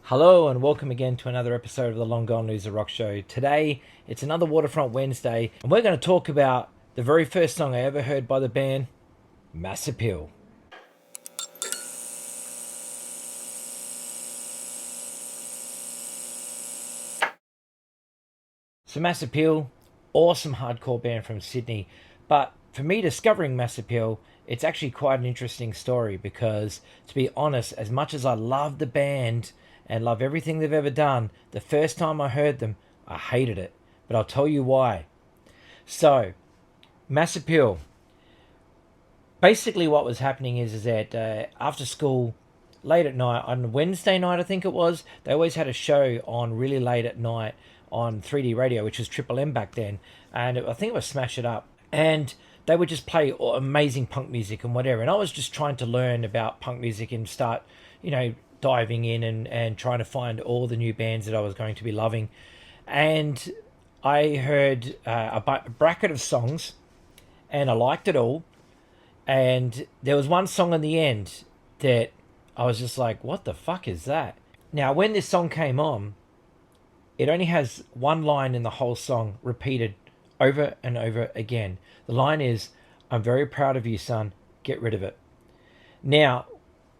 Hello and welcome again to another episode of the Long Gone Loser Rock Show. Today, it's another Waterfront Wednesday, and we're going to talk about the very first song I ever heard by the band, Massappeal. So Massappeal, awesome hardcore band from Sydney, but for me discovering Massappeal, it's actually quite an interesting story because, to be honest, as much as I love the band and love everything they've ever done, the first time I heard them, I hated it. But I'll tell you why. So, Massappeal. Basically, what was happening is that after school, late at night, on Wednesday night, I think it was, they always had a show on really late at night on 3D radio, which was Triple M back then. And I think it was Smash It Up. And they would just play amazing punk music and whatever. And I was just trying to learn about punk music and start, diving in and trying to find all the new bands that I was going to be loving. And I heard a bracket of songs and I liked it all. And there was one song in the end that I was just like, what the fuck is that? Now, when this song came on, it only has one line in the whole song repeated over and over again. The line is, "I'm very proud of you, son. Get rid of it." Now,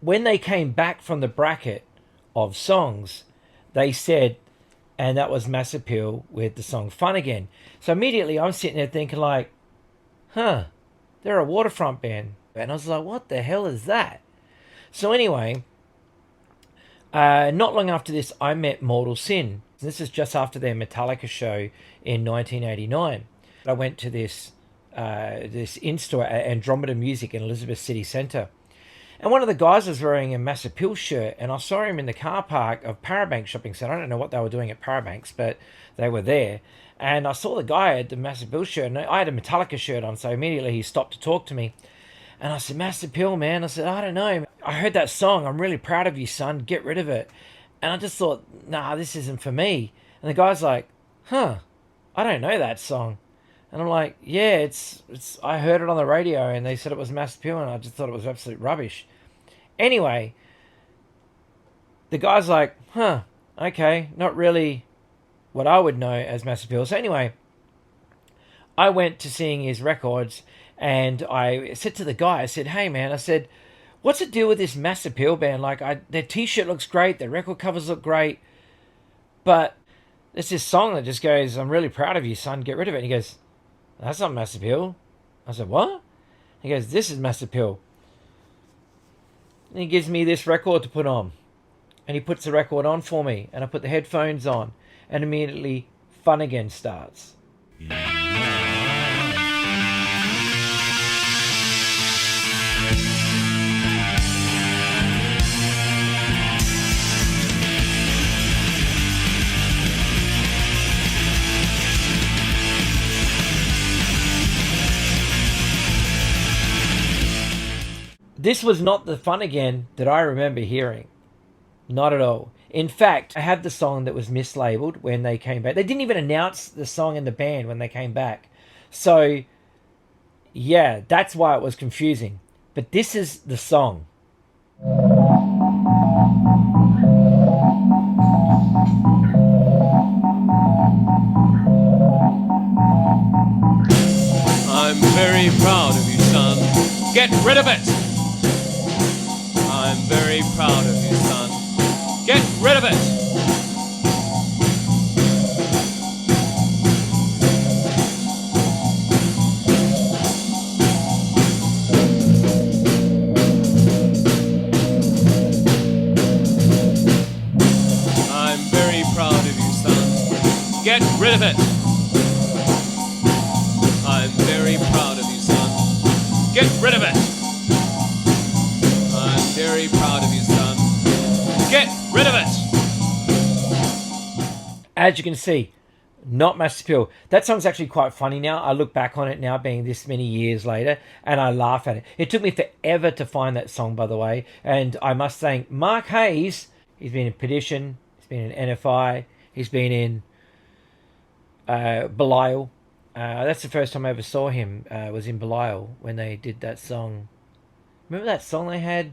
when they came back from the bracket of songs, they said, and that was Massappeal with the song Fun Again. So immediately I'm sitting there thinking like, they're a Waterfront band. And I was like, what the hell is that? So anyway, not long after this, I met Mortal Sin. This is just after their Metallica show in 1989. I went to this in-store at Andromeda Music in Elizabeth City Centre. And one of the guys was wearing a Massappeal shirt, and I saw him in the car park of Parabank Shopping Centre. I don't know what they were doing at Parabanks, but they were there. And I saw the guy had the Massappeal shirt, and I had a Metallica shirt on, so immediately he stopped to talk to me. And I said, "Massappeal, man." I said, "I don't know. I heard that song. I'm really proud of you, son. Get rid of it." And I just thought, nah, this isn't for me. And the guy's like, I don't know that song. And I'm like, yeah, it's. I heard it on the radio and they said it was Massappeal and I just thought it was absolute rubbish. Anyway, the guy's like, okay, not really what I would know as Massappeal. So anyway, I went to seeing his records and I said to the guy, I said, "Hey man," I said, "what's the deal with this Massappeal band? Like, their t-shirt looks great, their record covers look great, but there's this song that just goes, 'I'm really proud of you, son, get rid of it.'" And he goes, "That's not Massappeal." I said, "What?" He goes, "This is Massappeal." And he gives me this record to put on. And he puts the record on for me. And I put the headphones on. And immediately, Fun Again starts. This was not the Fun Again that I remember hearing. Not at all. In fact, I had the song that was mislabeled when they came back. They didn't even announce the song in the band when they came back. So, yeah, that's why it was confusing. But this is the song. I'm very proud of you, son. Get rid of it! I'm very proud of you, son. Get rid of it! I'm very proud of you, son. Get rid of it! I'm very proud of you, son. Get rid of it! I'm very proud of you, son. Get rid of it! As you can see, not Massappeal. That song's actually quite funny now. I look back on it now being this many years later and I laugh at it. It took me forever to find that song, by the way. And I must thank Mark Hayes. He's been in Petition. He's been in NFI. He's been in Belial. That's the first time I ever saw him, was in Belial when they did that song. Remember that song they had?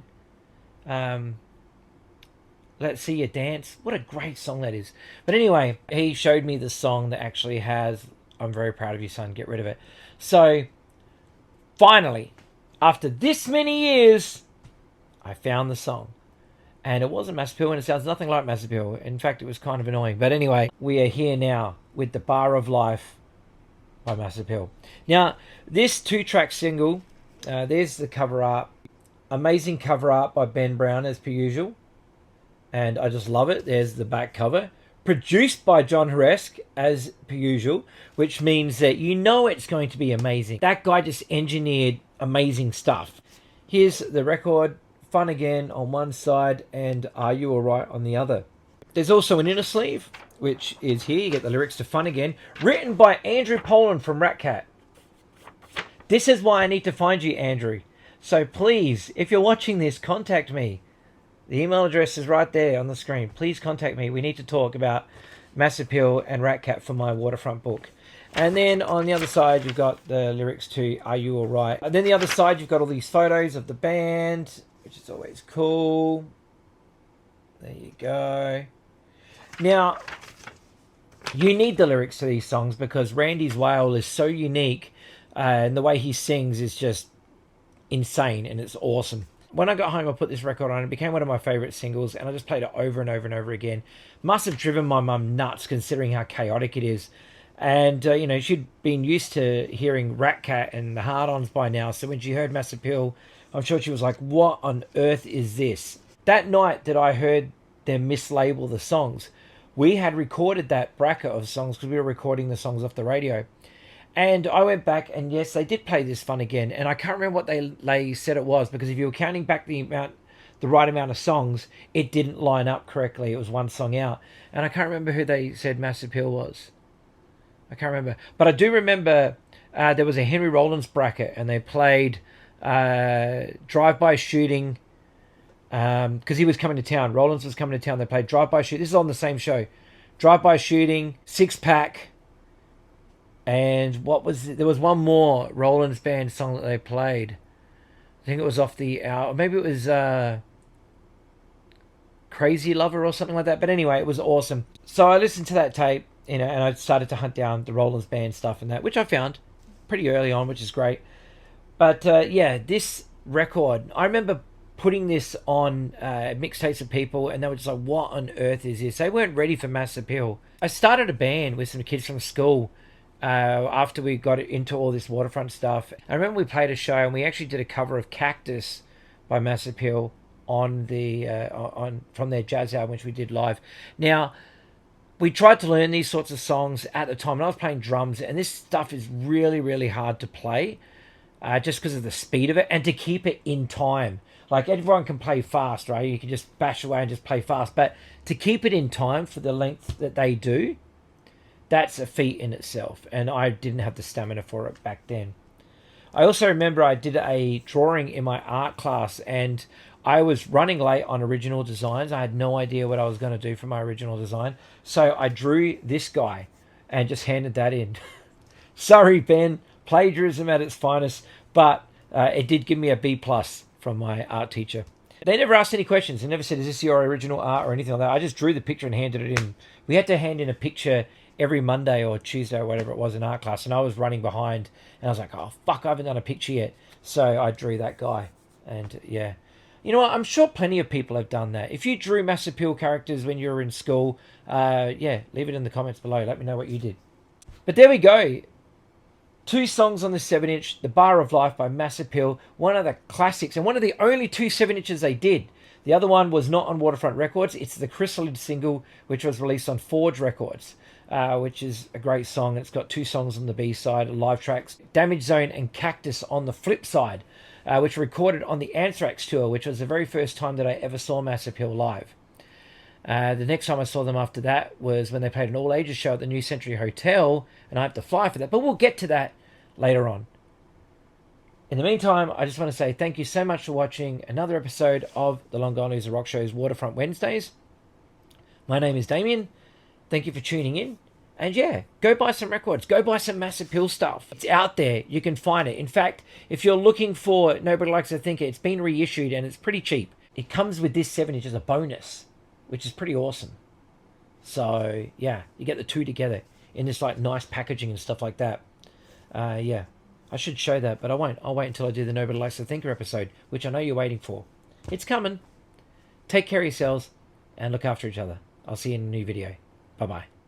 Let's See You Dance. What a great song that is. But anyway, he showed me the song that actually has I'm Very Proud of You, Son, Get Rid of It. So, finally, after this many years, I found the song. And it wasn't Massappeal, and it sounds nothing like Massappeal. In fact, it was kind of annoying. But anyway, we are here now with The Bar of Life by Massappeal. Now, this 2-track single, there's the cover art. Amazing cover art by Ben Brown, as per usual. And I just love it. There's the back cover. Produced by John Haresk, as per usual, which means that you know it's going to be amazing. That guy just engineered amazing stuff. Here's the record, Fun Again on one side and Are You Alright on the other. There's also an inner sleeve, which is here. You get the lyrics to Fun Again, written by Andrew Poland from Rat Cat. This is why I need to find you, Andrew. So please, if you're watching this, contact me. The email address is right there on the screen. Please contact me. We need to talk about Massappeal and Rat Cat for my Waterfront book. And then on the other side, you've got the lyrics to Are You Alright? And then the other side, you've got all these photos of the band, which is always cool. There you go. Now, you need the lyrics to these songs because Randy's wail is so unique, and the way he sings is just insane, and it's awesome. When I got home, I put this record on. It became one of my favourite singles, and I just played it over and over and over again. Must have driven my mum nuts, considering how chaotic it is. And, she'd been used to hearing Rat Cat and the Hard-Ons by now, so when she heard Massappeal, I'm sure she was like, what on earth is this? That night that I heard them mislabel the songs, we had recorded that bracket of songs because we were recording the songs off the radio. And I went back, and yes, they did play this Fun Again. And I can't remember what they said it was, because if you were counting back the right amount of songs, it didn't line up correctly. It was one song out. And I can't remember who they said Massappeal was. I can't remember. But I do remember there was a Henry Rollins bracket, and they played Drive-By Shooting, because he was coming to town. Rollins was coming to town. They played Drive-By Shooting. This is on the same show. Drive-By Shooting, Six Pack, and what was it? There was one more Rollins band song that they played. I think it was off the hour. Maybe it was Crazy Lover or something like that. But anyway, it was awesome. So I listened to that tape, and I started to hunt down the Rollins band stuff and that, which I found pretty early on, which is great. But this record, I remember putting this on mixtapes of people, and they were just like, what on earth is this? They weren't ready for Massappeal. I started a band with some kids from school after we got into all this Waterfront stuff. I remember we played a show, and we actually did a cover of Cactus by Massappeal on from their jazz album, which we did live. Now, we tried to learn these sorts of songs at the time, and I was playing drums, and this stuff is really, really hard to play. Just because of the speed of it, and to keep it in time. Like, everyone can play fast, right? You can just bash away and just play fast. But to keep it in time for the length that they do, that's a feat in itself. And I didn't have the stamina for it back then. I also remember I did a drawing in my art class, and I was running late on original designs. I had no idea what I was going to do for my original design. So I drew this guy and just handed that in. Sorry, Ben. Plagiarism at its finest, but it did give me a B+ from my art teacher. They never asked any questions. They never said, is this your original art or anything like that. I just drew the picture and handed it in. We had to hand in a picture every Monday or Tuesday or whatever it was in art class, and I was running behind, and I was like, oh, fuck, I haven't done a picture yet. So I drew that guy, and yeah. You know what? I'm sure plenty of people have done that. If you drew Massappeal characters when you were in school, leave it in the comments below. Let me know what you did. But there we go. 2 songs on the 7-inch, The Bar of Life by Massappeal, one of the classics, and one of the only 2 7-inches they did. The other one was not on Waterfront Records. It's the Chrysalid single, which was released on Forge Records, which is a great song. It's got 2 songs on the B-side, live tracks, Damage Zone and Cactus on the flip side, which were recorded on the Anthrax tour, which was the very first time that I ever saw Massappeal live. The next time I saw them after that was when they played an all-ages show at the New Century Hotel, and I have to fly for that, but we'll get to that later on. In the meantime, I just want to say thank you so much for watching another episode of the Long Gone Loser Rock Show's Waterfront Wednesdays. My name is Damien. Thank you for tuning in. And yeah, go buy some records. Go buy some Massappeal stuff. It's out there. You can find it. In fact, if you're looking for Nobody Likes to Think It, it's been reissued and it's pretty cheap. It comes with this 7-inch as a bonus, which is pretty awesome. So yeah, you get the two together in this like nice packaging and stuff like that. Yeah, I should show that, but I won't. I'll wait until I do the Nobody Likes to Thinker episode, which I know you're waiting for. It's coming. Take care of yourselves and look after each other. I'll see you in a new video. Bye bye.